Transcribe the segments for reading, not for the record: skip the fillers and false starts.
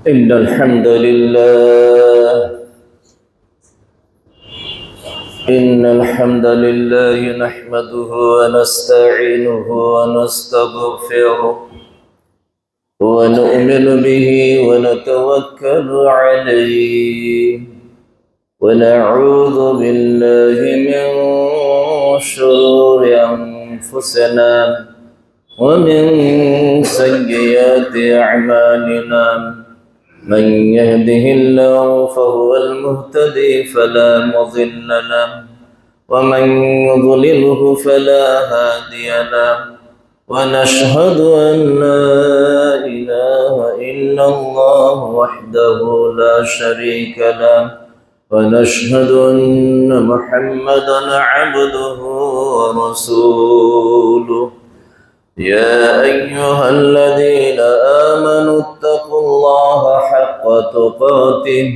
إن الحمد لله نحمده ونستعينه ونستغفره ونؤمن به ونتوكل عليه ونعوذ بالله من شرور أنفسنا ومن سيئات أعمالنا من يهده الله فهو المهتدي فلا مضل له ومن يضلله فلا هادي له ونشهد أن لا إله إلا الله وحده لا شريك له ونشهد أن محمدا عبده ورسوله يا أيها الذين آمنوا اتقوا الله حق تقاته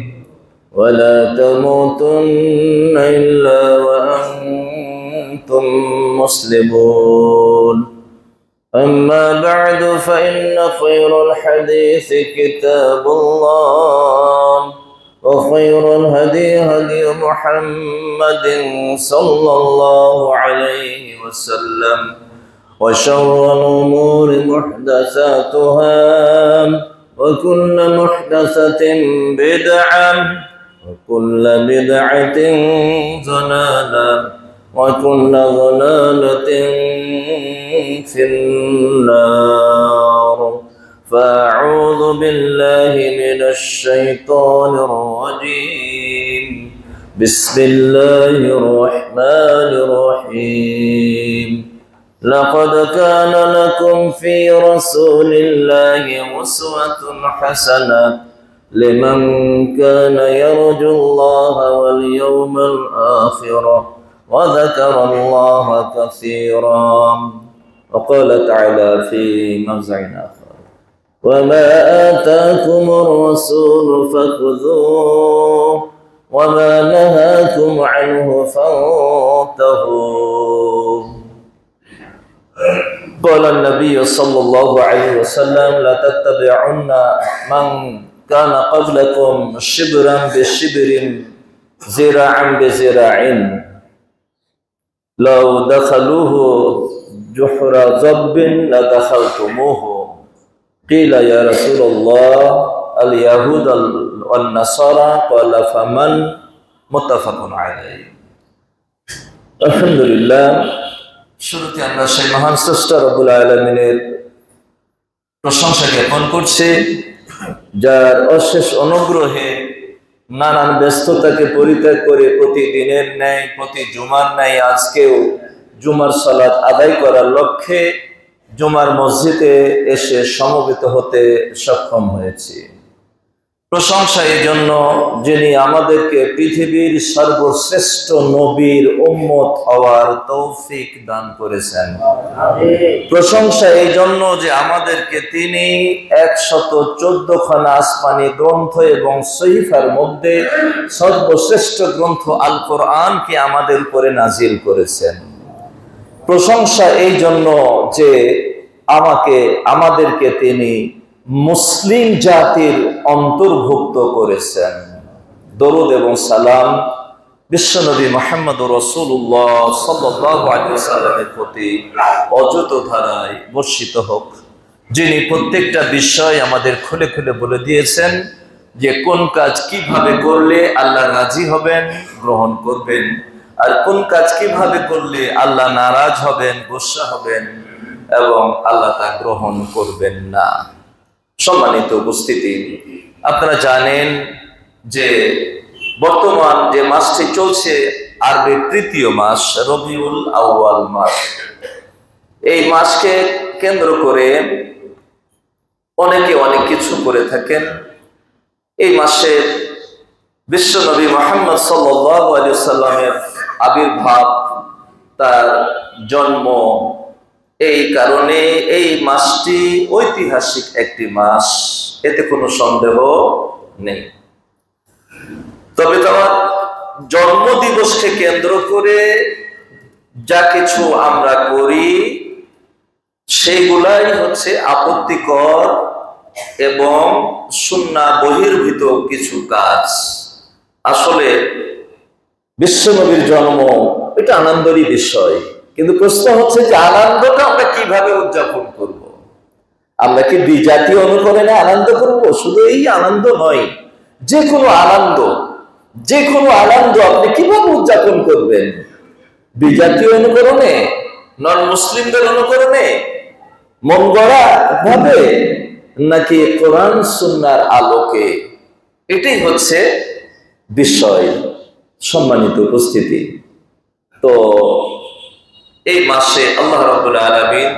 ولا تموتن إلا وأنتم مسلمون أما بعد فإن خير الحديث كتاب الله وخير الهدي هدي محمد صلى الله عليه وسلم وشر الأمور محدثاتها وكل محدثة بدعة وكل بدعة ضلالة وكل ضلالة في النار فأعوذ بالله من الشيطان الرجيم بسم الله الرحمن الرحيم لقد كان لكم في رسول الله أسوة حسنة لمن كان يرجو الله واليوم الآخر وذكر الله كثيرا وقال تعالى في موضع آخر وما آتاكم الرسول فخذوه وما نهاكم عنه فانتهوا قال النبي صلى الله عليه وسلم لا تتبعن من كان قبلكم شبرا بشبر ذراعا بذراع لو دخلوه جحر ضب لدخلتموه قيل يا رسول الله اليهود والنصارى قال فمن متفق عليه الحمد لله শুরুতে আমরা সেই মহান স্রষ্টা রব্বুল আলামিনের প্রশংসা জ্ঞাপন করছি যার অশেষ অনুগ্রহে নানান ব্যস্ততাকে পরিত্যাগ করে প্রতিদিনের ন্যায় প্রতি জুমার ন্যায় আজকেও জুমার সালাত আদায় করার লক্ষ্যে জুমার মসজিদে এসে সমবেত হতে সক্ষম হয়েছি। প্রশংসা এই জন্য যিনি আমাদেরকে পৃথিবীর সর্বশ্রেষ্ঠ নবীর উম্মত হওয়ার তৌফিক দান করেছেন। প্রশংসা এই জন্য যে আমাদেরকে তিনি 114 খানা আসমানি গ্রন্থ এবং সহিফার মধ্যে সর্বশ্রেষ্ঠ গ্রন্থ আল কোরআনকে আমাদের উপরে নাজিল করেছেন। প্রশংসা এই জন্য যে আমাদেরকে তিনি মুসলিম জাতির অন্তর্ভুক্ত করেছেন। দরুদ এবং সালাম বিশ্বনবী মুহাম্মদ রাসূলুল্লাহ সাল্লাল্লাহু আলাইহি ওয়াসাল্লামের প্রতি অযুত ধারায় বর্ষিত হোক, যিনি প্রত্যেকটা বিষয় আমাদের খুলে খুলে বলে দিয়েছেন যে কোন কাজ কিভাবে করলে আল্লাহ রাজি হবেন, গ্রহণ করবেন, আর কোন কাজ কিভাবে করলে আল্লাহ নারাজ হবেন, গোসা হবেন এবং আল্লাহ তা গ্রহণ করবেন না। সম্মানিত উপস্থিতি, আপনারা জানেন যে বর্তমান যে মাসটি চলছে আরবির তৃতীয় মাস রবিউল আউয়াল মাস, এই মাসকে কেন্দ্র করে অনেকে অনেক কিছু করে থাকেন। এই মাসে বিশ্বনবী মুহাম্মদ সাল্লাল্লাহু আলাইহি ওয়াসাল্লামের আবির্ভাব, তার জন্ম, এই কারণে এই মাসটি ঐতিহাসিক একটি মাস, এতে কোনো সন্দেহ নেই। তবে তার জন্মদিবসকে কেন্দ্র করে যা কিছু আমরা করি সেগুলাই হচ্ছে আপত্তিকর এবং সুন্নাহ বহির্ভূত কিছু কাজ। আসলে বিশ্বনবীর জন্ম এটা আনন্দেরই বিষয়, কিন্তু প্রশ্ন হচ্ছে যে আনন্দটা আমরা কিভাবে উদযাপন করব? আমরা কি বিজাতীয় অনুকরণে আনন্দ করব? শুধু এই আনন্দ নয়, যে কোনো আনন্দ আপনি কিভাবে উদযাপন করবেন? বিজাতীয় অনুকরণে, নন মুসলিমদের অনুকরণে, মন গড়া ভাবে, নাকি কোরআন সুন্নাহর আলোকে? এটাই হচ্ছে বিষয়। সম্মানিত উপস্থিতি, তো এই মাসে আল্লাহ রাব্বুল আলামিন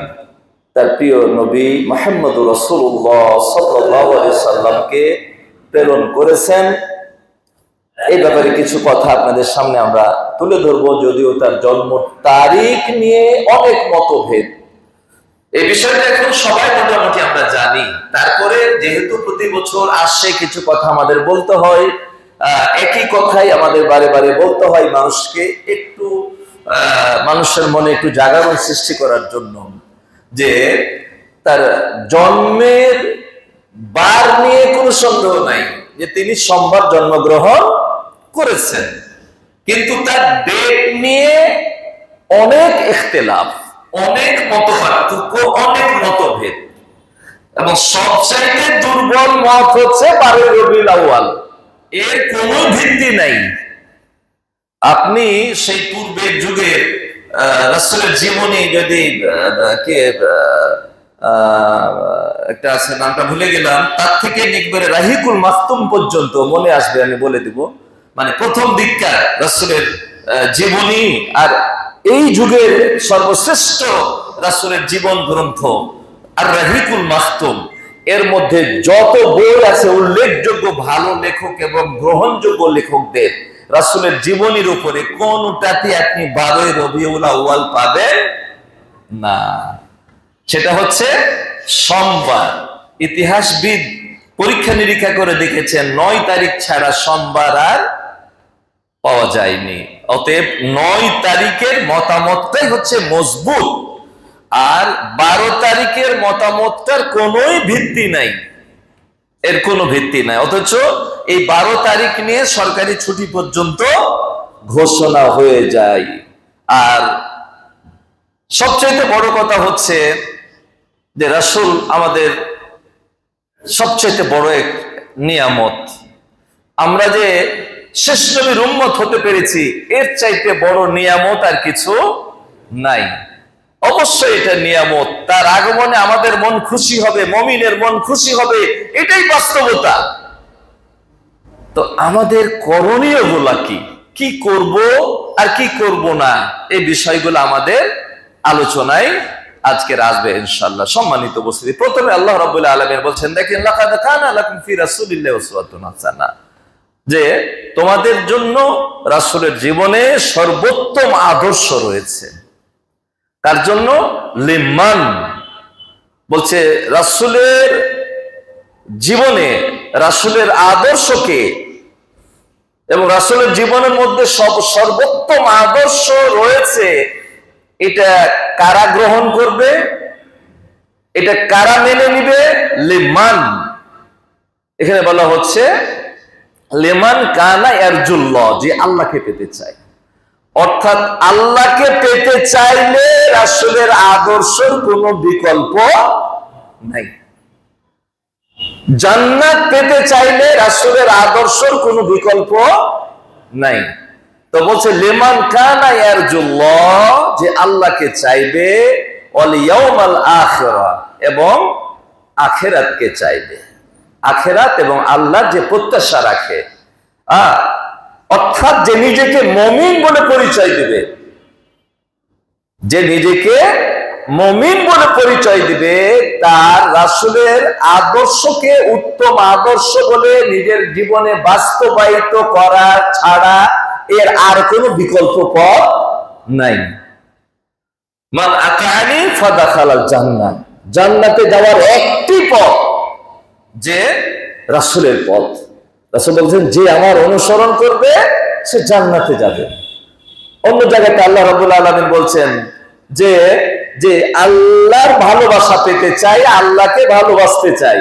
তার প্রিয় নবী মুহাম্মদুর রাসূলুল্লাহ সাল্লাল্লাহু আলাইহি সাল্লামকে প্রেরণ করেছেন। এই ব্যাপারে কিছু কথা আপনাদের সামনে আমরা তুলে ধরবো, যদিও তার জন্ম তারিখ নিয়ে অনেক মতভেদ। এই বিষয়টা এখন সবাই মোটামুটি আমরা জানি, তারপরে যেহেতু প্রতি বছর আসছে কিছু কথা আমাদের বলতে হয়, একই কথাই আমাদের বারে বারে বলতে হয় মানুষকে, একটু মানুষের মনে একটু জাগরণ সৃষ্টি করার জন্য, যে তার জন্মের বার নিয়ে কোনো সন্দেহ নাই যে তিনি সোমবার জন্মগ্রহণ করেছেন, কিন্তু তার ডেট নিয়ে অনেক ইখতিলাফ, অনেক মতপার্থক্য, অনেক মতভেদ, এবং সবচাইতে দুর্বল মত হচ্ছে 12 রবিউল আউয়াল। এর কোনো ভিত্তি নাই। আপনি সেই পূর্বের যুগের রাসূলের জীবনী যদি একটা আছে, নামটা ভুলে গেলাম, তার থেকে একবারে রাহিকুল মাখতুম পর্যন্ত মনে আসবে, আমি বলে দিব। মানে প্রথম দিককার রাসূলের জীবনী আর এই যুগের সর্বশ্রেষ্ঠ রাসূলের জীবন গ্রন্থ আর রাহিকুল মাখতুম, এর মধ্যে যত বই আছে উল্লেখযোগ্য ভালো লেখক এবং গ্রহণযোগ্য লেখকদের রাসূলের জীবনীর উপরে কোনটাতে আপনি 12 রবিউল আউয়াল পাবেন না। সেটা হচ্ছে সোমবার। ইতিহাসবিদ পরীক্ষা নিরীক্ষা করে দেখেছেন 9 তারিখ ছাড়া সোমবার আর পাওয়া যায়নি। অতএব 9 তারিখের মতামতটাই হচ্ছে মজবুত, আর 12 তারিখের মতামতটার কোনোই ভিত্তি নাই, এর কোনো ভিত্তি নাই। অথচ এই 12 তারিখ নিয়ে সরকারি ছুটি পর্যন্ত ঘোষণা হয়ে যায়। আর সবচেয়ে বড় কথা হচ্ছে যে রাসূল আমাদের সবচেয়ে বড় এক নিয়ামত। আমরা যে শেষ নবীর উম্মত হতে পেরেছি, এর চাইতে বড় নিয়ামত আর কিছু নাই। অবশ্যই এটা নিয়ামত, তার আগমনে আমাদের মন খুশি হবে, মুমিনের মন খুশি হবে, এটাই বাস্তবতা। তো আমাদের করণীয় গুলা কি করব আর কি করব না, এই বিষয়গুলো আমাদের আলোচনায় আজকের আসবে ইনশাআল্লাহ। সম্মানিত উপস্থিতি, প্রথমে আল্লাহ রাব্বুল আলামিন বলছেন, দেখেন লাকাদ কানা লাকুম ফি রাসূলিল্লাহি উসওয়াতুন হাসানাহ, যে তোমাদের জন্য রাসূলের জীবনে সর্বোত্তম আদর্শ রয়েছে। তার জন্য লিমান বলছে রাসূলের জীবনে, রাসূলের আদর্শকে, এবং রাসূলের জীবনের মধ্যে সর্বোত্তম আদর্শ রয়েছে, এটা কারা গ্রহণ করবে, এটা কারা মেনে নিবে? লিমান। এখানে বলা হচ্ছে লিমান কানা ইয়ারজুল্লাহ, যে আল্লাহকে পেতে চায়। অর্থাৎ আল্লাহকে পেতে চাইলে রাসূলের আদর্শের কোনো বিকল্প নাই। জান্নাত পেতে চাইলে রাসূলের আদর্শের কোনো বিকল্প নাই। তো বলছে লিমান কানা ইয়ারজুল্লাহ, যে আল্লাহকে চাইবে, ওয়াল ইয়াউমাল আখিরা, এবং আখিরাতকে চাইবে। আখিরাত এবং আল্লাহর যে প্রত্যাশা রাখে, অর্থাৎ যে নিজেকে মুমিন বলে পরিচয় দিবে, যে নিজেকে মুমিন বলে পরিচয় দিবে, তার রাসূলের আদর্শকে উত্তম আদর্শ বলে নিজের জীবনে বাস্তবায়িত করা ছাড়া এর আর কোনো বিকল্প পথ নাই। মান আতানি ফাদাখালাল জান্নাহ, জান্নাতে যাওয়ার একটি পথ যে রাসূলের পথ। রাসূল বলছেন, যে আমার অনুসরণ করবে সে জান্নাতে যাবে। অন্য জায়গাতে আল্লাহ রাব্বুল আলামিন বলছেন যে যে আল্লাহর ভালোবাসা পেতে চাই, আল্লাহকে ভালোবাসতে চাই,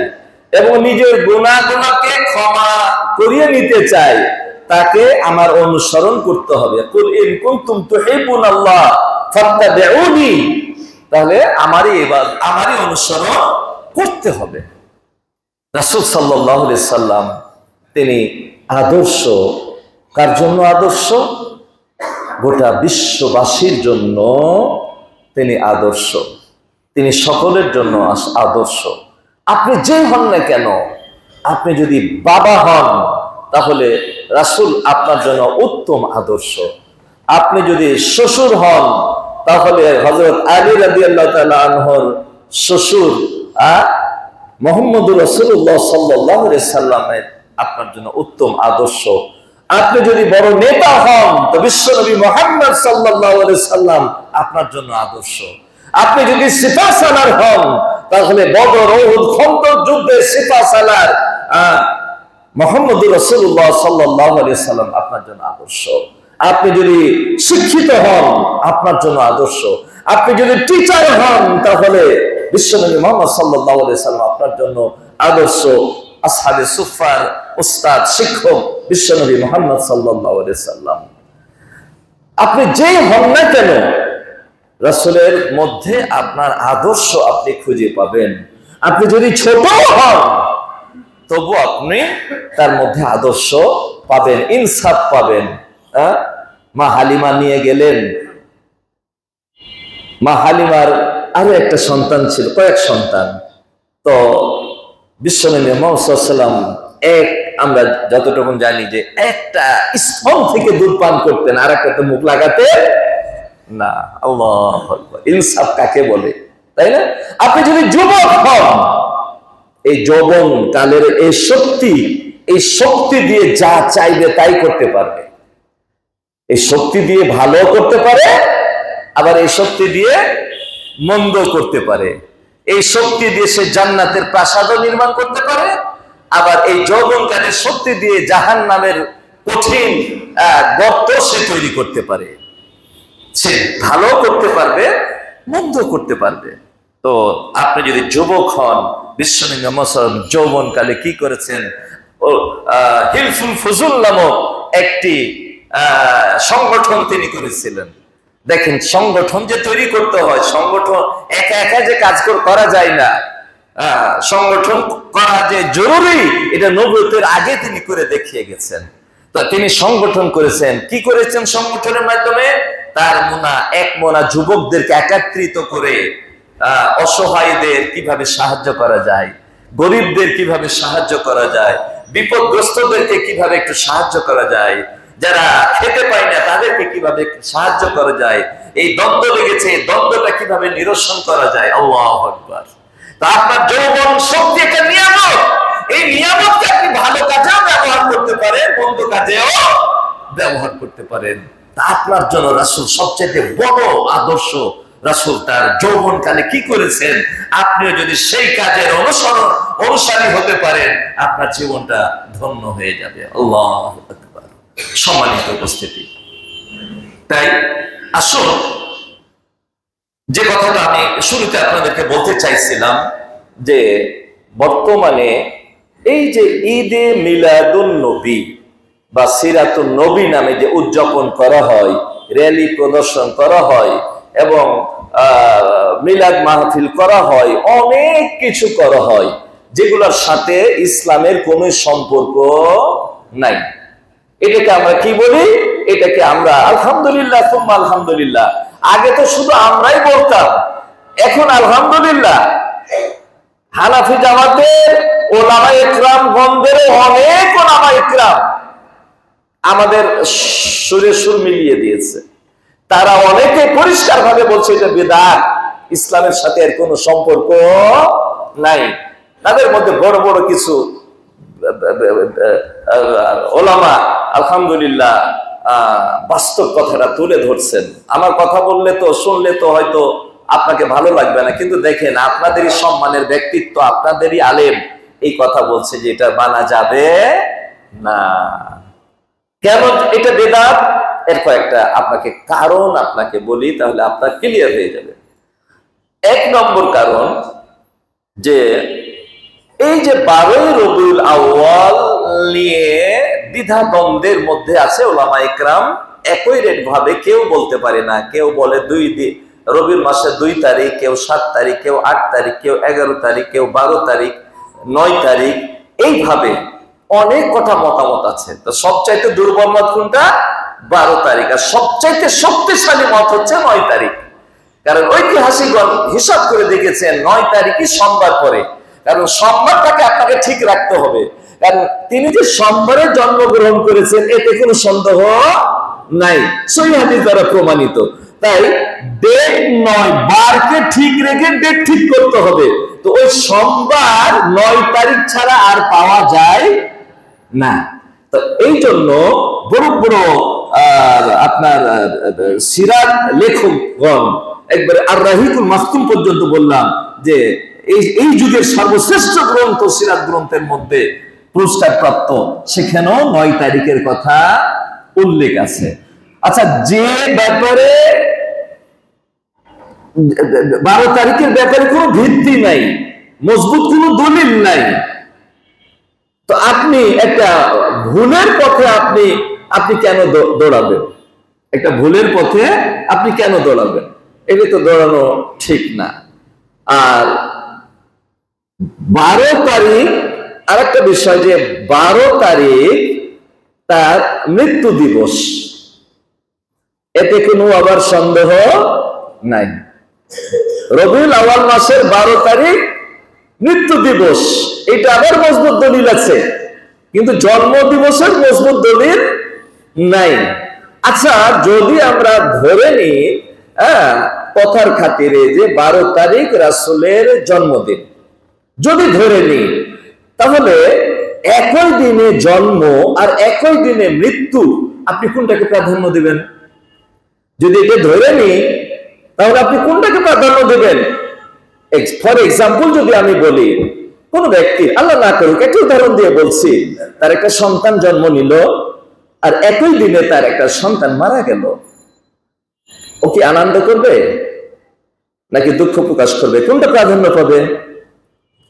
এবং নিজের গুনাহগুলোকে ক্ষমা করিয়ে নিতে চায়, তাকে আমার অনুসরণ করতে হবে। কুল ইন কুনতুম তুহিব্বুনাল্লাহ ফাত্তাবিউনি, তাহলে আমারই অনুসরণ করতে হবে। রাসূল সাল্লাল্লাহু আলাইহি সাল্লাম তিনি আদর্শ, কার জন্য আদর্শ? গোটা বিশ্ববাসীর জন্য তিনি আদর্শ, তিনি সকলের জন্য আদর্শ। আপনি যে হন না কেন, আপনি যদি বাবা হন তাহলে রাসূল আপনার জন্য উত্তম আদর্শ। আপনি যদি শ্বশুর হন তাহলে হযরত আলী রাদিয়াল্লাহু তাআলা আনহুর শ্বশুর মুহাম্মদুর রাসূলুল্লাহ সাল্লাল্লাহু আলাইহি সাল্লামের আপনার জন্য উত্তম আদর্শ। আপনি যদি বড় নেতা হন তো বিশ্বনবী মুহাম্মদ সাল্লাল্লাহু আলাইহি সাল্লাম আপনার জন্য আদর্শ। আপনি যদি সিপাহসালার হন তাহলে বদর, উহুদ, খন্দক যুদ্ধের সিপাহসালার মুহাম্মদুর রাসূলুল্লাহ সাল্লাল্লাহু আলাইহি সাল্লাম আপনার জন্য আদর্শ। আপনি যদি শিক্ষিত হন আপনার জন্য আদর্শ। আপনি যদি টিচার হন তাহলে বিশ্বনবী মুহাম্মদ সাল্লাল্লাহু আলাইহি সাল্লাম আপনার জন্য আদর্শ। আসহাবে সুফফার উস্তাদ, শিক্ষক বিশ্বনবী মুহাম্মদ সাল্লাল্লাহু আলাইহি সাল্লাম। আপনি যেই হন না কেন রাসূলের মধ্যে আপনার আদর্শ আপনি খুঁজে পাবেন। আপনি যদি ছোট হন তবু আপনি তার মধ্যে আদর্শ পাবেন, ইনসাফ পাবেন। মা হালিমা নিয়ে গেলেন, মা হালিমার আরো একটা সন্তান ছিল, কয়েক সন্তান। তো বিশ্বনবী মুহাম্মদ সাল্লাল্লাহু আলাইহি ওয়াসাল্লাম আমরা যতটুকু জানি যে একটা স্তন থেকে দুধ পান করতেন, আর একটা তো মুখ লাগাতে না। আল্লাহু আকবার, ইনসাফ কাকে বলে, তাই না? আপনি যদি যুবক হন, এই যৌবন কালের এই শক্তি দিয়ে যা চাইবে তাই করতে পারবে। এই শক্তি দিয়ে ভালো করতে পারে, আবার এই শক্তি দিয়ে মন্দ করতে পারে। এই শক্তি দিয়ে সে জান্নাতের প্রাসাদও নির্মাণ করতে পারে, আবার এই যৌবনকালের শক্তি দিয়ে জাহান্নামের কঠিন গর্ত সে তৈরি করতে পারে। সে ভালো করতে পারবে, মন্দ করতে পারবে। তো আপনি যদি যুবক হন, বিশ্বনবী মুহাম্মদ সাল্লাল্লাহু আলাইহি ওয়াসাল্লাম যৌবনকালে কি করেছেন? হিলফুল ফুজুল নামক একটি সংগঠন তিনি করেছিলেন। দেখেন, সংগঠন যে তৈরি করতে হয়, সংগঠন একা একা যে কাজ করা যায় না, সংগঠন করা যে জরুরি, এটা নবুয়তের আগে তিনি করে দেখিয়ে গেছেন। তো তিনি সংগঠন করেছেন। কি করেছেন সংগঠনের মাধ্যমে? তার এক মোনা যুবকদেরকে একত্রিত করে অসহায়দের কিভাবে সাহায্য করা যায়, গরিবদের কিভাবে সাহায্য করা যায়, বিপদগ্রস্তদেরকে কিভাবে একটু সাহায্য করা যায়, যারা খেতে পায় না তাদেরকে কিভাবে সাহায্য করা যায়, এই দ্বন্দ্ব লেগেছে, এই দ্বন্দ্বটা কিভাবে নিরসন করা যায়। আল্লাহু আকবার। তা আপনার যৌবন শক্তি একটা নিয়ামত, এই নিয়ামতকে আপনি ভালো কাজেও ব্যবহার করতে পারেন, মন্দ কাজেও ব্যবহার করতে পারেন। তা আপনার জন্য রাসূল সবচেয়ে বড় আদর্শ। রাসূল তার যৌবনকালে কি করেছেন, আপনিও যদি সেই কাজের অনুসারী হতে পারেন, আপনার জীবনটা ধন্য হয়ে যাবে। আল্লাহু আকবার। সম্মানিত উপস্থিতি, তাই আসুন যে কথাটা আমি শুরুতে আপনাদেরকে বলতে চাইছিলাম, যে বর্তমানে এই যে ঈদে মিলাদুন নবী বা সিরাতুন নবী নামে যে উদযাপন করা হয়, র্যালি প্রদর্শন করা হয় এবং মিলাদ মাহফিল করা হয়, অনেক কিছু করা হয় যেগুলোর সাথে ইসলামের কোনো সম্পর্ক নাই। এটাকে আমরা কি বলি? এটাকে আমরা আলহামদুলিল্লাহ সুম্মা আলহামদুলিল্লাহ। আগে তো শুধু আমরাই বলতাম, এখন আলহামদুলিল্লাহ হানাফি জামাতের ওলামায়ে ইকরাম গণদের অনেক ওলামায়ে ইকরাম আমাদের সুরে সুর মিলিয়ে দিয়েছে। তারা অনেকে পরিষ্কার ভাবে বলছে এটা বিদআত, ইসলামের সাথে এর কোনো সম্পর্ক নাই। তাদের মধ্যে বড় বড় কিছু ওলামা আলহামদুলিল্লাহ বাস্তব কথাটা তুলে ধরছেন। আমার কথা বললে তো, শুনলে তো হয়তো আপনাকে ভালো লাগবে না, কিন্তু দেখেন আপনাদেরই সম্মানের ব্যক্তিত্ব, আপনাদেরই আলেম এই কথা বলছে যে এটা মানা যাবে না। কেন এটা বেদাত? এর কয়েকটা আপনাকে কারণ আপনাকে বলি, তাহলে আপনার ক্লিয়ার হয়ে যাবে। এক নম্বর কারণ, যে এই যে 12ই রবিউল আউয়াল নিয়ে দ্বিধাদ্বন্দ্বের মধ্যে আছে উলামায়ে কেরাম। একই রেট ভাবে কেউ বলতে পারে না, কেউ বলে রবিউল মাসের 2 তারিখ, কেউ 7 তারিখ, কেউ 8 তারিখ, কেউ 11 তারিখ, কেউ 12 তারিখ, 9 তারিখ, এইভাবে অনেক কথা মতামত আছে। তো সবচাইতে দুর্বল মত কোনটা? 12 তারিখ। আর সবচাইতে শক্তিশালী মত হচ্ছে 9 তারিখ। কারণ ঐতিহাসিকগণ হিসাব করে দেখেছেন 9 তারিখই সোমবার পরে। কারণ সোমবারটাকে আপনাকে ঠিক রাখতে হবে, কারণ তিনি যে সোমবারে জন্মগ্রহণ করেছেন এতে কোনো সন্দেহ নাই, সহিহ হাদিস দ্বারা প্রমাণিত। তাই ডেট নয়, বারকে ঠিক রেখে ডেট ঠিক করতে হবে। তো ওই সোমবার 9 তারিখ ছাড়া আর পাওয়া যায় না। তো এই জন্য বড় বড় আপনার সিরাত লেখকগণ একবারে আর রাহিকুল মাখতুম পর্যন্ত বললাম যে এই যুগের সর্বশ্রেষ্ঠ গ্রন্থ সিরাত গ্রন্থের মধ্যে পুরস্কার প্রাপ্ত, সেখানেও 9 তারিখের কথা উল্লেখ আছে। আচ্ছা, যে ব্যাপারে 12 তারিখের ব্যাপারে কোনো ভিত্তি নাই, মজবুত কোনো দলিল নাই, তো আপনি একটা ভুলের পথে আপনি কেন দৌড়াবেন? একটা ভুলের পথে আপনি কেন দৌড়াবেন? এটা তো দৌড়ানো ঠিক না। আর 12 তারিখ আর একটা বিষয়, যে 12 তারিখ তার মৃত্যু দিবস, এতে কোনো আবার সন্দেহ নাই। রবিউল আউয়াল মাসের 12 তারিখ মৃত্যু দিবস, এটা আবার মজবুত দলিল আছে, কিন্তু জন্ম দিবসের মজবুত দলিল নাই। আচ্ছা, যদি আমরা ধরে নিই কথার খাতিরে যে 12 তারিখ রাসূলের জন্মদিন, যদি ধরে নিই, তাহলে একই দিনে জন্ম আর একই দিনে মৃত্যু, আপনি কোনটাকে প্রাধান্য দিবেন? যদি এটা ধরে নিই, তাহলে আপনি কোনটাকে প্রাধান্য দিবেন? ফর এক্সাম্পল যদি আমি বলি, কোন ব্যক্তি, আল্লাহ না করুক, একটা উদাহরণ দিয়ে বলছি, তার একটা সন্তান জন্ম নিল আর একই দিনে তার একটা সন্তান মারা গেল, ও কি আনন্দ করবে নাকি দুঃখ প্রকাশ করবে? কোনটা প্রাধান্য পাবে?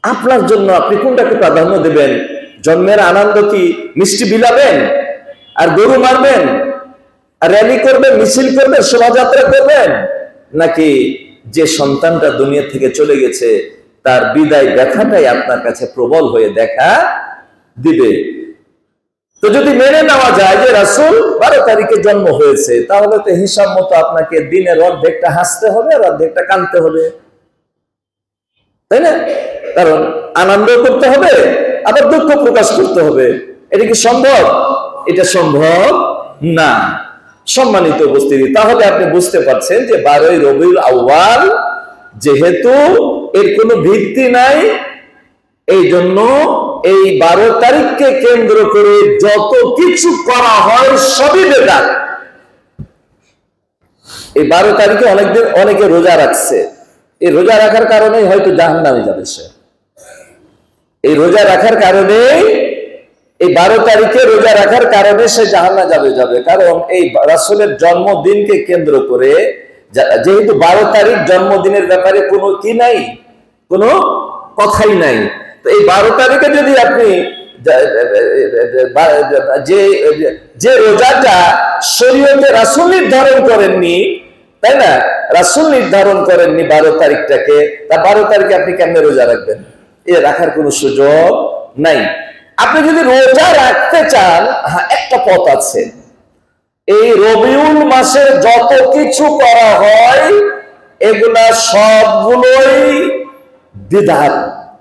আপনার জন্য আপনি কোনটাকে প্রাধান্য দেবেন? জন্মের আনন্দ কি মিষ্টি বিলাবেন আর গরু মারবেন আর র্যালি করবেন, মিছিল করবেন, শোভাযাত্রা করবেন, নাকি যে সন্তানটা দুনিয়া থেকে চলে গেছে তার বিদায় ব্যথাটাই আপনার কাছে প্রবল হয়ে দেখা দিবে? তো যদি মেনে নেওয়া যায় যে রাসূল 12 তারিখে জন্ম হয়েছে, তাহলে তো হিসাব মতো আপনাকে দিনের অর্ধেকটা হাসতে হবে আর অর্ধেকটা কাঁদতে হবে, তাই না? কারণ আনন্দ করতে হবে আবার দুঃখ প্রকাশ করতে হবে। এটা কি সম্ভব? এটা সম্ভব না। সম্মানিত উপস্থিতি, তাহলে আপনি বুঝতে পারছেন যে 12ই রবিউল আউয়াল যেহেতু এর কোনো ভিত্তি নাই, এই জন্য এই 12 তারিখকে কেন্দ্র করে যত কিছু করা হয় সবই বেদাত। এই 12 তারিখে অনেকে রোজা রাখছে, এই রোজা রাখার কারণেই হয়তো জাহান্নামে যাবে সে। এই রোজা রাখার কারণে, এই 12 তারিখে রোজা রাখার কারণে সে জাহান্নামে যাবে। কারণ এই রাসূলের জন্মদিনকে কেন্দ্র করে, যেহেতু 12 তারিখ জন্মদিনের ব্যাপারে কোনো কি নাই, কোনো কথাই নাই, তো এই 12 তারিখে যদি আপনি যে রোজাটা শরীয়তে রাসূল নির্ধারণ করেননি, তাই না, রাসূল নির্ধারণ করেননি 12 তারিখটাকে, তা 12 তারিখে আপনি কেমনে রোজা রাখবেন? এ রাখার কোনো সুযোগ নাই। আপনি যদি রোজা রাখতে চান, হ্যাঁ, একটা পথ আছে। এই রবিউল মাসে যত কিছু করা হয় এগুলা সবগুলোই বিদআত,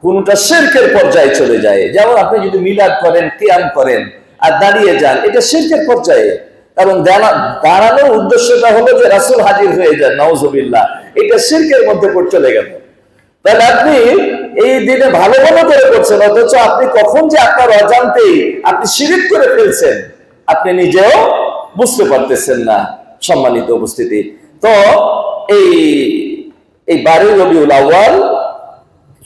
কোনটা শিরকের পর্যায়ে চলে যায়। যেমন আপনি যদি মিলাদ করেন, কিয়াম করেন আর দাঁড়িয়ে যান, এটা শিরকের পর্যায়ে। কারণ দাঁড়ানোর উদ্দেশ্যটা হলো যে রাসূল হাজির হয়ে যান, নাউজুবিল্লাহ, এটা শিরকের মধ্যে চলে গেল। তাহলে আপনি এই দিনে ভালো ভালো করে করছেন, অথচ আপনি কখন যে আপনার অজান্তেই আপনি শিরক করে ফেলছেন আপনি নিজেও বুঝতে পারতেছেন না। সম্মানিত উপস্থিতি, তো এই 12 রবিউল আউয়াল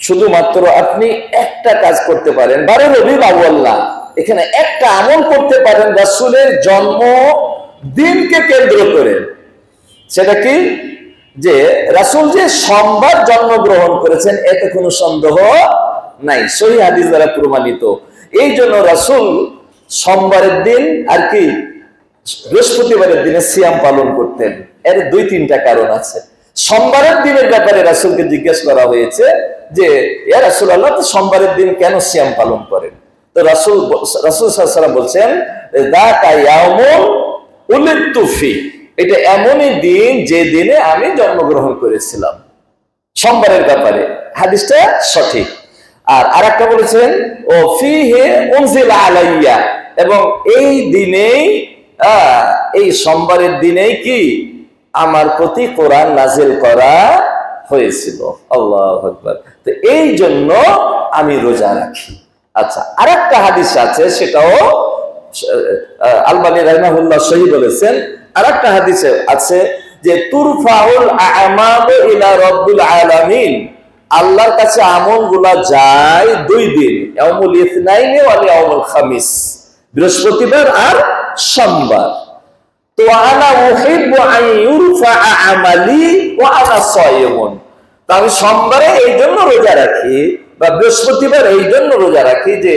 শুধুমাত্র আপনি একটা কাজ করতে পারেন, 12 রবিউল আউয়াল না, এখানে একটা আমল করতে পারেন রাসূলের জন্মদিনকে কেন্দ্র করে। সেটা কি? যে রাসূল যে সোমবার জন্মগ্রহণ করেছেন এতে কোনো সন্দেহ নাই, সহিহ হাদিস দ্বারা প্রমাণিত। এই জন্য রাসূল সোমবারের দিন আর কি বৃহস্পতিবারের দিনে সিয়াম পালন করতেন। এর দুই তিনটা কারণ আছে। সোমবারের দিনের ব্যাপারে রাসূলকে জিজ্ঞেস করা হয়েছে যে ইয়া রাসূলুল্লাহ, তো সোমবারের দিন কেন সিয়াম পালন করেন? তো রাসূল সাল্লাল্লাহু আলাইহি ওয়াসাল্লাম বলছেন, যাকা ইয়াউমুন উলিদতু ফি, এটা এমনই দিন যে দিনে আমি জন্মগ্রহণ করেছিলাম। সোমবারের ব্যাপারে হাদিসটা সঠিক। আর আরেকটা বলেছেন ও ফিহি উনজিলা আলাইয়া, এবং এই দিনেই এই সোমবারের দিনেই কি আমার প্রতি কোরআন নাজিল করা হয়েছিল। আল্লাহু আকবার। তো এই জন্য আমি রোজা রাখি। আচ্ছা, আরেকটা হাদিস আছে, সেটাও আলবানী রাহিমাহুল্লাহ সহিহ বলেছেন। আরেকটা হাদিসে আছে যে তুরফাউল আমালু ইলা রাব্বিল আলামিন, আল্লাহর কাছে আমলগুলো যায় দুই দিন, ইয়াউমুল ইসনাইনি ওয়া ইয়াউমুল খামিস, বৃহস্পতিবার আর সোমবার। তো আনা উহিব্বু আন ইউরফা আমালি ওয়া আনা সায়িমুন, তো আমি সোমবারে এই জন্য রোজা রাখি বা বৃহস্পতিবার এই জন্য রোজা রাখি যে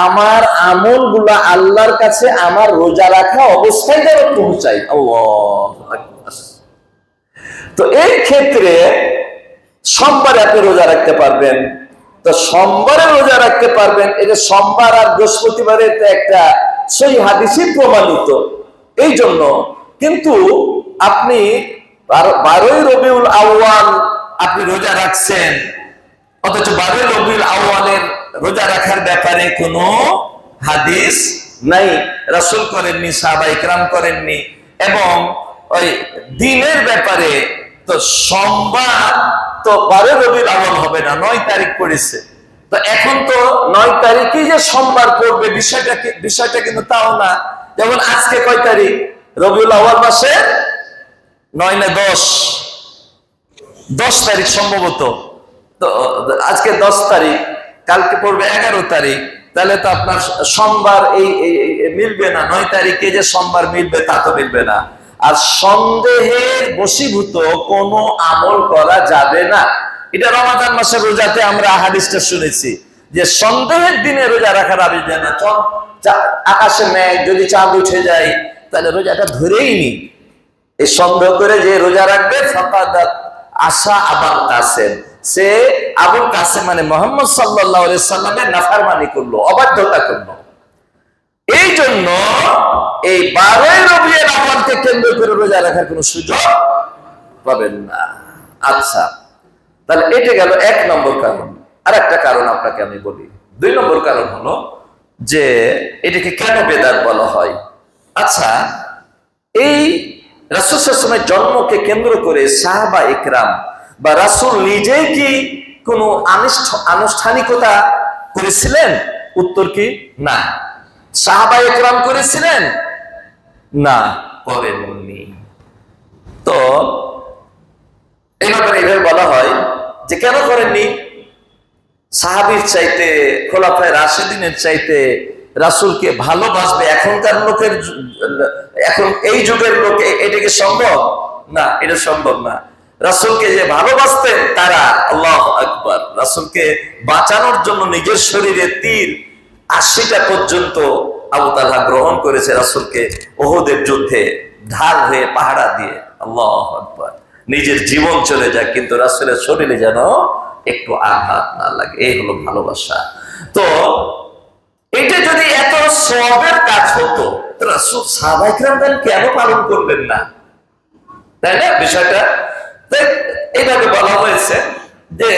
আমার আমলগুলো আল্লাহর কাছে আমার রোজা রাখা অবস্থায় যেন পৌঁছায়। আল্লাহু আকবার। তো এই ক্ষেত্রে সোমবারে আপনি রোজা রাখতে পারবেন। তো সোমবারে রোজা রাখতে পারবেন, এটা সোমবার আর বৃহস্পতিবারে একটা সহিহ হাদিসে প্রমাণিত। এই জন্য কিন্তু আপনি 12ই রবিউল আউয়াল আপনি রোজা রাখছেন, অথচ 12ই রবিউল আউয়ালের রোজা রাখার ব্যাপারে কোনো হাদিস নাই, রাসূল করেননি, সাহাবায়ে কেরাম করেননি। এবং ওই দিনের ব্যাপারে তো সোমবার তো 12 রবিউল আউয়াল হবে না, 9 তারিখ পড়েছে। তো এখন তো 9 তারিখেই যে সোমবার পড়বে বিষয়টা কিন্তু তাও না। যেমন আজকে কয় তারিখ? রবিউল আউয়াল মাসে 9 না 10 তারিখ সম্ভবত। তো আজকে 10 তারিখ, কালকে পড়বে 11 তারিখ। তাহলে তো আপনার সোমবার এই মিলবে না, 9 তারিখে যে সোমবার মিলবে তা তো মিলবে না। আর সন্দেহের বশীভূত কোনো আমল করা যাবে না। এটা রমাদান মাসের রোজাতে আমরা হাদিসটা শুনেছি যে সন্দেহের দিনে রোজা রাখার আদেশ দেয় না। আকাশে মেঘ, যদি চাঁদ উঠে যায় তাহলে রোজাটা ধরেই নি। এই সন্দেহ করে যে রোজা রাখবে ফাকাদাত আশা আবুল কাসেম, সে আবুল কাসেম মানে মুহাম্মদ সাল্লাল্লাহু আলাইহি সাল্লামের নাফরমানি করলো, অবাধ্যতা করলো। এই জন্য এই 12ই রবিউল আউয়ালকে কেন্দ্র করে রোজা রাখার কোনো সুযোগ পাবেন না। আচ্ছা, তাহলে এটা গেল 1 নম্বর কারণ। আর একটা কারণ আপনাকে আমি বলি। 2 নম্বর কারণ হলো যে এটাকে কেন বেদাত বলা হয়। আচ্ছা, এই রাসূল সাল্লাল্লাহু আলাইহি ওয়াসাল্লামের জন্মকে কেন্দ্র করে সাহাবায়ে কেরাম বা রাসূল নিজেই কি কোনো আনুষ্ঠানিকতা করেছিলেন? উত্তর কি না। সাহাবায়ে কেরাম করেছিলেন? না, করেননি। তো এই ব্যাপারে এভাবে বলা হয় যে কেন করেননি? সাহাবীর চাইতে, খোলাফায়ে রাশিদিনের চাইতে রাসূলকে ভালোবাসবে এখনকার লোকের, এখন এই যুগের লোকে এটাকে সম্ভব না, এটা সম্ভব না। রাসূলকে যে ভালোবাসতেন তারা, আল্লাহু আকবার, রাসূলকে বাঁচানোর জন্য নিজের শরীরে তীর 80টা পর্যন্ত আবু তালহা গ্রহণ করেছে রাসূলকে উহুদের যুদ্ধে ঢাল হয়ে পাহারা দিয়ে। আল্লাহু আকবার। নিজের জীবন চলে যায় কিন্তু রাসূলের শরীরে যেন একটু আঘাত না লাগে। এই হলো ভালোবাসা। তো এটা যদি এত সওয়াবের কাজ হতো, রাসূল সাহাবায়ে কেরাম কেন পালন করবেন না? তাই না বিষয়টা? এইভাবে বলা হয়েছে যে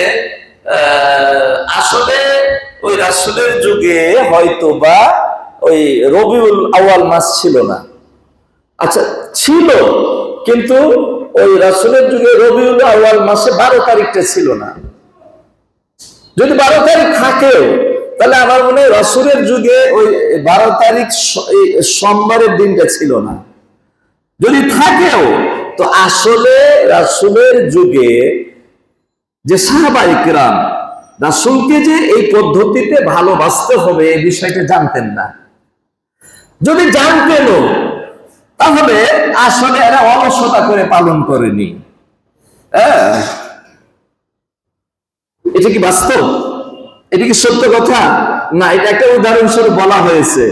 আসলে ওই রাসূলের যুগে হয়তো বা ওই রবিউল আউয়াল মাস ছিল না। আচ্ছা, ছিল, কিন্তু ওই রাসূলের যুগে রবিউল আউয়াল মাসে 12 তারিখটা ছিল না। যদি 12 তারিখ থাকেও তাহলে আমার মনে হয় রাসূলের যুগে ওই 12 তারিখ সোমবারের দিনটা ছিল না। যদি থাকেও তো আসলে রাসূলের যুগে যে সাহাবায়ে কেরাম রাসূলকে যে এই পদ্ধতিতে ভালোবাসতে হবে এই বিষয়টা জানতেন না। যদি জানতেনও তাহলে আসলে এরা অলসতা করে পালন করেনি। এটা কি বাস্তব? এটা কি সত্য কথা না? এটা একটা উদাহরণস্বরূপ বলা হয়েছে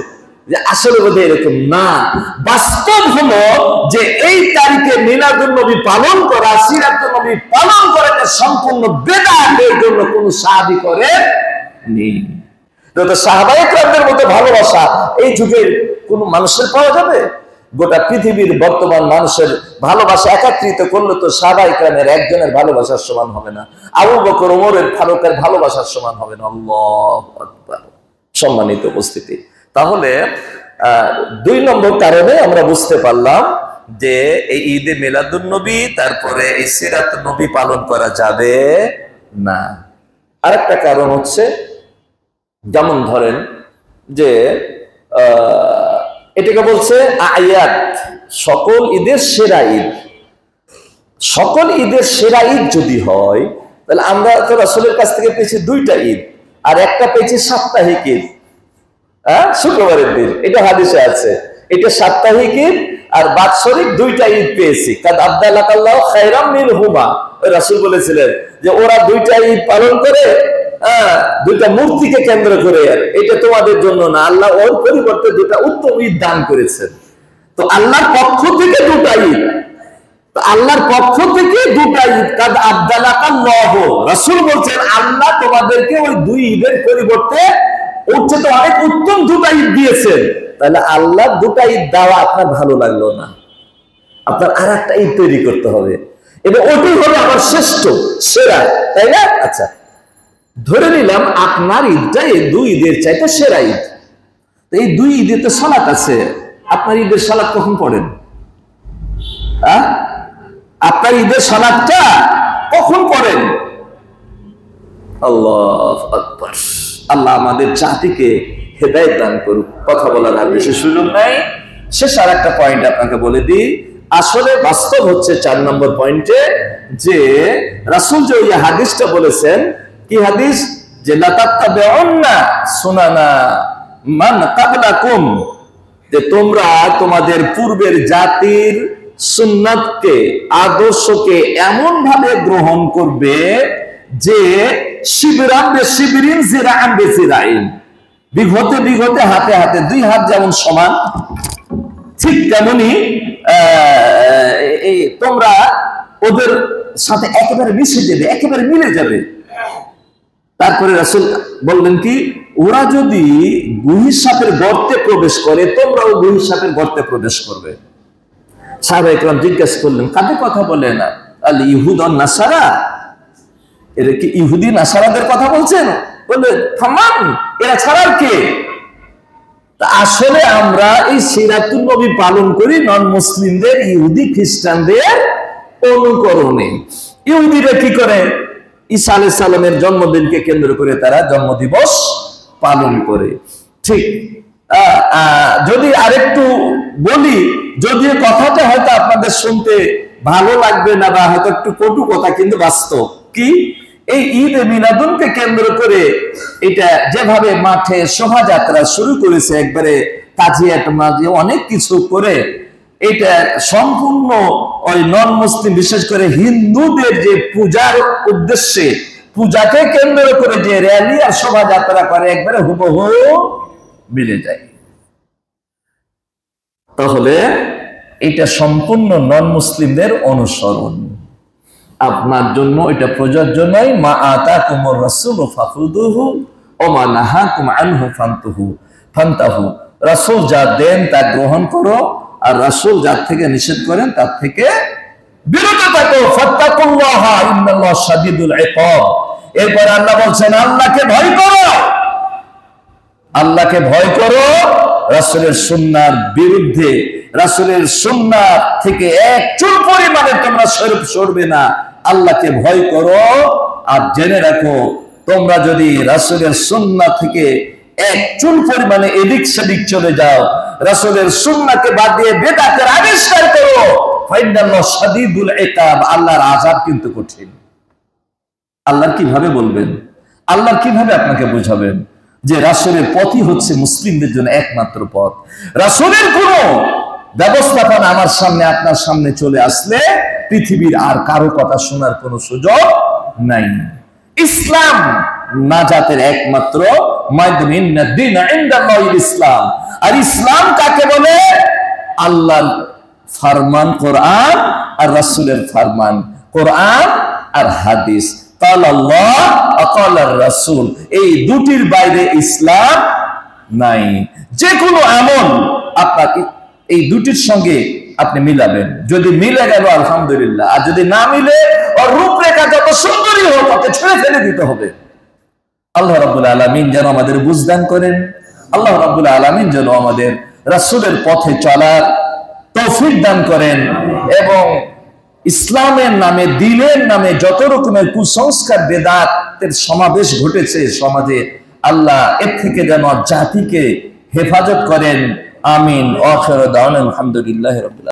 যে আসলে বোধহয় এরকম না। বাস্তব হলো যে এই তারিখে মিলাদুন নবী পালন করা, সিরাতুন নবী পালন করা সম্পূর্ণ বেদাত, এর জন্য কোন সাহাবী করে নেই। তো সাহাবায়ে কেরামদের মতো ভালোবাসা এই যুগের কোন মানুষের পাওয়া যাবে? গোটা পৃথিবীর বর্তমান মানুষের ভালোবাসা একত্রিত করলে তো সাহাবায়ে কেরামের একজনের ভালোবাসার সমান হবে না, আবু বকর ওমরের ফারুকের ভালোবাসার সমান হবে না। আল্লাহু আকবার। সম্মানিত উপস্থিতি, তাহলে 2 নম্বর কারণে আমরা বুঝতে পারলাম যে এই ঈদে মিলাদুন নবী তারপরে এই সিরাতুন নবী পালন করা যাবে না। আরেকটা কারণ হচ্ছে, যেমন ধরেন যে এটাকে বলছে আয়াত, সকল ঈদের সেরা ঈদ। সকল ঈদের সেরা ঈদ যদি হয়, তাহলে আমরা তো রাসূলের কাছ থেকে পেয়েছি 2টা ঈদ, আর একটা পেয়েছি সাপ্তাহিক ঈদ, শুক্রবারের দিন। এটা হাদিসে আছে, এটা সাপ্তাহিক ঈদ আর বাৎসরিক 2টা ঈদ পেয়েছি। কাদ আবদালাকাল্লাহু খায়রাম মিনহুমা, রাসূল বলেছিলেন যে ওরা 2টা ঈদ পালন করে, 2টা মূর্তিকে কেন্দ্র করে, এটা তোমাদের জন্য না, আল্লাহ ওর পরিবর্তে 2টা উত্তম ঈদ দান করেছেন। তো আল্লাহর পক্ষ থেকে 2টা ঈদ, তো আল্লাহর পক্ষ থেকে 2টা ঈদ, কাদ আবদালাকাল্লাহু, রাসূল বলছেন আল্লাহ তোমাদেরকে ওই 2 ঈদের পরিবর্তে উঠছে তো অনেক উত্তম 2টা ঈদ দিয়েছেন। তাহলে আল্লাহ 2টা ঈদ দেওয়া আপনার ভালো লাগলো না, আপনার আর একটা ঈদ তৈরি করতে হবে, এবং ওটাই হবে আমার শ্রেষ্ঠ সেরা, তাই না? আচ্ছা, ধরে নিলাম আপনার ঈদটা এই 2 ঈদের চাইতে সেরা ঈদ। এই 2 ঈদে তো সালাত আছে, আপনার ঈদের সালাত কখন পড়েন? আপনার ঈদের সালাতটা কখন পড়েন? আল্লাহু আকবার। আল্লাহ আমাদের জাতিকে হেদায়েত দান করুক। কথা বলার আর বেশি সুযোগ নাই। শেষ আর একটা পয়েন্ট আপনাকে বলে দিই। আসলে বাস্তব হচ্ছে 4 নম্বর পয়েন্টে, যে রাসূল যে ওই হাদিসটা বলেছেন, কি হাদিস? যে লা তাত্তাবিউন্না সুনানা মান ক্বাবলাকুম, যে তোমরা তোমাদের পূর্বের জাতির সুন্নাতকে, আদর্শকে এমন ভাবে গ্রহণ করবে যে শিবরান বে শিবরিন জিরাআন বে জিরাইন, বিঘতে বিঘতে হাতে হাতে, 2 হাত যেমন সমান, ঠিক তেমনি এই তোমরা ওদের সাথে একেবারে মিশে যাবে, একেবারে মিলে যাবে। তারপরে রাসূল বললেন কি, ওরা যদি গুহিসাপের গর্তে প্রবেশ করে, তোমরাও গুহিসাপের গর্তে প্রবেশ করবে। সাহাবায়ে কেরাম জিজ্ঞাসা করলেন, কাদের কথা বলেন? আল ইহুদ ওয়ান নাসারা, এরা কি ইহুদি নাসারাদের কথা বলছেন? বললে থামান, এরা ছাড়ার কে? আসলে আমরা এই সিরাতুন নবী পালন করি নন মুসলিমদের, ইহুদি খ্রিস্টানদের অনুকরণে। ইহুদিরা কি করে? ঈসা আলাইহিস সালামের জন্মদিনকে কেন্দ্র করে তারা জন্মদিবস পালন করে। ঠিক, যদি আরেকটু বলি, যদিও কথাটা হয়তো আপনাদের শুনতে ভালো লাগবে না, বা হয়তো একটু কটু কথা, কিন্তু বাস্তব কি, এই ঈদ মিলাদুনকে কেন্দ্র করে এটা যেভাবে মাঠে শোভাযাত্রা শুরু করেছে, একবারে তাজিয়াত মাজি অনেক কিছু করে, এটা সম্পূর্ণ ওই নন মুসলিম, বিশেষ করে হিন্দুদের যে পূজার উদ্দেশ্যে, পূজাকে কেন্দ্র করে যে র্যালি আর শোভাযাত্রা করে, একবারে হুবহু মিলে যায়। তাহলে এটা সম্পূর্ণ নন মুসলিমদের অনুসরণ। আপনার জন্য এটা প্রযোজ্য নয়। মা আতাকুমুর রাসূলু ফাখুযুহু ওয়া মা নাহাকুম আনহু ফান্তাহু, রাসূল যা দেন তা গ্রহণ করো, আর রাসূল যা থেকে নিষেধ করেন তার থেকে বিরত থাকো। ফাত্তাকুল্লাহা ইন্নাল্লাহা শাদীদুল ইকাব। এরপর আল্লাহ বলছেন, আল্লাহকে ভয় করো, আল্লাহকে ভয় করো। রাসূলের সুন্নাহর বিরুদ্ধে, রাসূলের সুন্নাহ থেকে এক চুল পরিমাণে তোমরা সরবে না। আল্লাহকে ভয় করো, আর জেনে রাখো, তোমরা যদি রাসূলের সুন্নাহ থেকে এক চুল পরিমাণে এদিক সেদিক চলে যাও, রাসূলের সুন্নাহকে বাদ দিয়ে বিদআতের আবিষ্কার করো, ফাইন্নাল্লাহা শাদীদুল ইকাব, আল্লাহর আযাব কিন্তু কঠিন। আল্লাহ কিভাবে বলবেন? আল্লাহ কিভাবে আপনাকে বুঝাবেন যে রাসূলের পথই হচ্ছে মুসলিমদের জন্য একমাত্র পথ? রাসূলের কোন ব্যবস্থাপনা আমার সামনে, আপনার সামনে চলে আসলে পৃথিবীর আর কারো কথা শোনার কোনো সুযোগ নাই। ইসলাম নাজাতের একমাত্র মাধ্যম। ইন্নাদ-দীন ইনদাল্লাহিল ইসলাম। আর ইসলাম কাকে বলে? আল্লাহর ফরমান কোরআন আর রাসূলের ফরমান, কোরআন আর হাদিস। ক্বাল আল্লাহ ওয়া ক্বালার রাসূল, এই দুটির বাইরে ইসলাম নাই। যে কোনো আমল আপনাকে এই দুটির সঙ্গে আপনি মিলাবেন, যদি মিলে গেল আলহামদুলিল্লাহ, আর যদি না মিলে ওর রূপরেখা যত সুন্দরই হোক ওকে ছেড়ে ফেলে দিতে হবে। আল্লাহ রাব্বুল আলামিন যেন আমাদের বুঝদান করেন, আল্লাহ রাব্বুল আলামিন যেন আমাদের রাসূলের পথে চলার তৌফিক দান করেন, এবং ইসলামের নামে, দ্বীনের নামে যত রকমের কুসংস্কার বেদাতের সমাবেশ ঘটেছে সমাজে, আল্লাহ এর থেকে যেন জাতিকে হেফাজত করেন। আমিন। আখিরু দাওয়ানা আলহামদুলিল্লাহি রাব্বিল আলামিন।